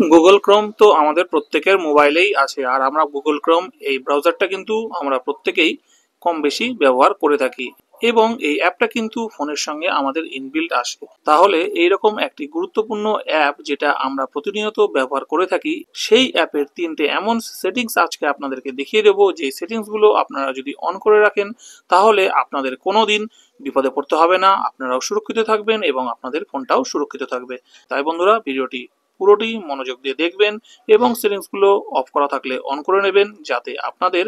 Google Chrome তো আমাদের প্রত্যেকের মোবাইলেই আছে, আর আমরা গুগল ক্রোম এই ব্রাউজারটা কিন্তু আমরা প্রত্যেকেই কম বেশি ব্যবহার করে থাকি এবং এই অ্যাপটা কিন্তু ফোনের সঙ্গে আমাদের ইনবিল্ট আসে। তাহলে এইরকম একটি গুরুত্বপূর্ণ অ্যাপ যেটা আমরা প্রতিনিয়ত ব্যবহার করে থাকি, সেই অ্যাপের তিনটে এমন সেটিংস আজকে আপনাদেরকে দেখিয়ে দেবো, যে সেটিংসগুলো আপনারা যদি অন করে রাখেন তাহলে আপনাদের কোনোদিন বিপদে পড়তে হবে না, আপনারাও সুরক্ষিত থাকবেন এবং আপনাদের ফোনটাও সুরক্ষিত থাকবে। তাই বন্ধুরা, ভিডিওটি পুরোটি মনোযোগ দিয়ে দেখবেন এবং সেটিংসগুলো অফ করা থাকলে অন করে নেবেন, যাতে আপনাদের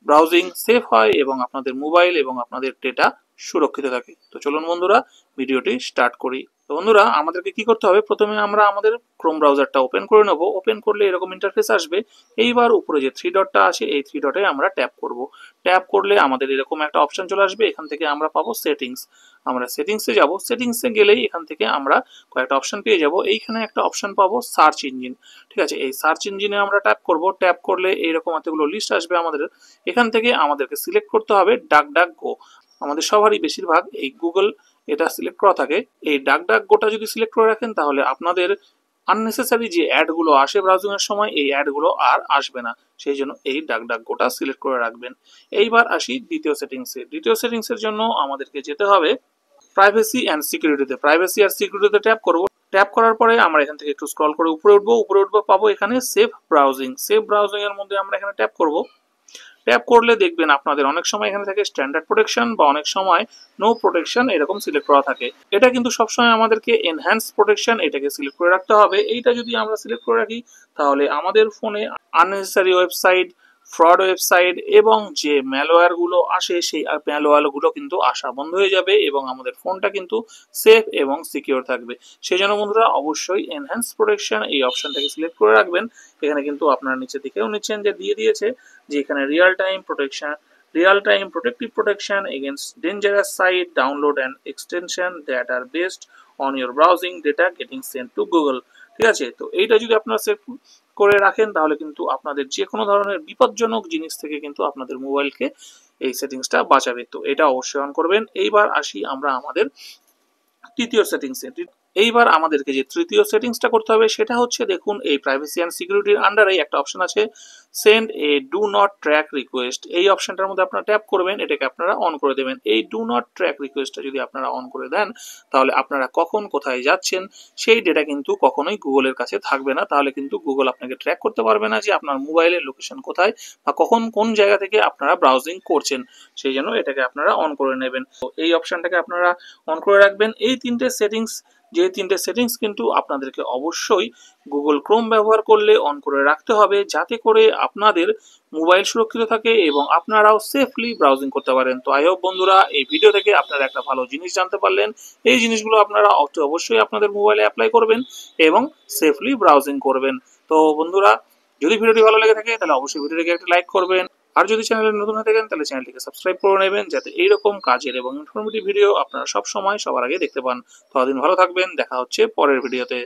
ব্রাউজিং সেফ হয় এবং আপনাদের মোবাইল এবং আপনাদের ডেটা সুরক্ষিত থাকে। তো চলুন বন্ধুরা, ভিডিওটি স্টার্ট করি। তো বন্ধুরা, আমাদেরকে কি করতে হবে, প্রথমে আমরা আমাদের ক্রোম ব্রাউজারটা ওপেন করে নেব। ওপেন করলে এরকম ইন্টারফেস আসবে। এইবার উপরে যে থ্রি ডটটা আছে, এই থ্রি ডটে আমরা ট্যাপ করব। ট্যাপ করলে আমাদের এরকম একটা অপশন চলে আসবে। এখান থেকে আমরা পাবো সেটিংস। আমরা সেটিংসে যাব। সেটিংসে গেলেই এখান থেকে আমরা কয়েকটা অপশন পেয়ে যাব। এইখানে একটা অপশন পাবো সার্চ ইঞ্জিন। ঠিক আছে, এই সার্চ ইঞ্জিনে আমরা ট্যাপ করব। ট্যাপ করলে এইরকম এতগুলো লিস্ট আসবে আমাদের। এখান থেকে আমাদেরকে সিলেক্ট করতে হবে ডাক ডাক গো। আমাদের সবারই বেশিরভাগ এই গুগল এটা সিলেক্ট করা থাকে। এই ডাক ডাক গোটা যদি সিলেক্ট করে রাখেন তাহলে আপনাদের আননেসেসারি যে অ্যাডগুলো আসে ব্রাউজিং এর সময়, এই অ্যাডগুলো আর আসবে না। সেই জন্য এই ডাক ডাক গোটা সিলেক্ট করে রাখবেন। এইবার আসি দ্বিতীয় সেটিংসে। দ্বিতীয় সেটিংসের জন্য আমাদেরকে যেতে হবে প্রাইভেসি অ্যান্ড সিকিউরিটিতে। প্রাইভেসি আর সিকিউরিটিতে ট্যাপ করব। ট্যাপ করার পরে আমরা এখান থেকে একটু স্ক্রল করে উপরে উঠবো। উপরে উঠবো, পাবো এখানে সেফ ব্রাউজিং। সেফ ব্রাউজিং এর মধ্যে আমরা এখানে ট্যাপ করব। ট্যাপ করলে দেখবেন আপনাদের অনেক সময় এখানে থাকে স্ট্যান্ডার্ড প্রোটেকশন বা অনেক সময় নো প্রোটেকশন এরকম সিলেক্ট করা থাকে। এটা কিন্তু সবসময় আমাদেরকে এনহ্যান্স প্রোটেকশন এটাকে সিলেক্ট করে রাখতে হবে। এইটা যদি আমরা সিলেক্ট করে রাখি তাহলে আমাদের ফোনে আননেসেসারি ওয়েবসাইট, ফ্রড ওয়েবসাইট এবং যে ম্যালওয়্যার গুলো আসে, সেই ম্যালওয়্যার গুলো কিন্তু আসা বন্ধ হয়ে যাবে এবং আমাদের ফোনটা কিন্তু সেফ এবং সিকিউর থাকবে। সেই জন্য বন্ধুরা, অবশ্যই এনহ্যান্স প্রোটেকশন এই অপশনটাকে সিলেক্ট করে রাখবেন। এখানে কিন্তু আপনারা নিচে দিকেও নিচ্ছেন যে দিয়ে দিয়েছে যে এখানে real time protection, real time protective protection against dangerous site download and extension that are based on your browsing data getting sent to Google. ঠিক আছে, তো এইটা যদি আপনারা সেট করে রাখেন তাহলে কিন্তু আপনাদের যে কোনো ধরনের বিপজ্জনক জিনিস থেকে কিন্তু আপনাদের মোবাইলকে এই সেটিংসটা বাঁচাবে। তো এটা অবশ্যই অন করবেন। এইবার আসি আমরা আমাদের তৃতীয় সেটিংসে। এইবার আমাদেরকে যে তৃতীয় সেটিংসটা করতে হবে সেটা হচ্ছে, দেখুন এই প্রাইভেসি অ্যান্ড সিকিউরিটির আন্ডারে একটা অপশন আছে send A do not track request. এই অপশনটার মধ্যে আপনারা ট্যাপ করবেন, এটাকে আপনারা অন করে দেবেন। এই ডু নট ট্র্যাক রিকোয়েস্টটা যদি আপনারা অন করে দেন তাহলে আপনারা কখন কোথায় যাচ্ছেন সেই ডেটা কিন্তু কখনোই গুগলের কাছে থাকবে না। তাহলে কিন্তু গুগল আপনাকে ট্র্যাক করতে পারবে না যে আপনার মোবাইলের লোকেশন কোথায় বা কখন কোন জায়গা থেকে আপনারা ব্রাউজিং করছেন। সেই জন্য এটাকে আপনারা অন করে নেবেন। তো এই অপশনটাকে আপনারা অন করে রাখবেন। এই তিনটে সেটিংস, যে তিনটে সেটিংস কিন্তু আপনাদেরকে অবশ্যই গুগল ক্রোম ব্যবহার করলে অন করে রাখতে হবে, যাতে করে আপনাদের মোবাইল সুরক্ষিত থাকে এবং আপনারাও সেফলি ব্রাউজিং করতে পারেন। তো আই হোপ বন্ধুরা, এই ভিডিও থেকে আপনারা একটা ভালো জিনিস জানতে পারলেন। এই জিনিসগুলো আপনারা অবশ্যই আপনাদের মোবাইলে অ্যাপ্লাই করবেন এবং সেফলি ব্রাউজিং করবেন। তো বন্ধুরা, যদি ভিডিওটি ভালো লেগে থাকে তাহলে অবশ্যই ভিডিওটিকে একটা লাইক করবেন। আর যদি চ্যানেলে নতুন হয়ে থাকেন তাহলে চ্যানেলটিকে সাবস্ক্রাইব করে নেবেন, যাতে এইরকম কাজের এবং ইনফরমেটিভ ভিডিও আপনারা সব সময় সবার আগে দেখতে পান। ততদিন ভালো থাকবেন, দেখা হচ্ছে পরের ভিডিওতে।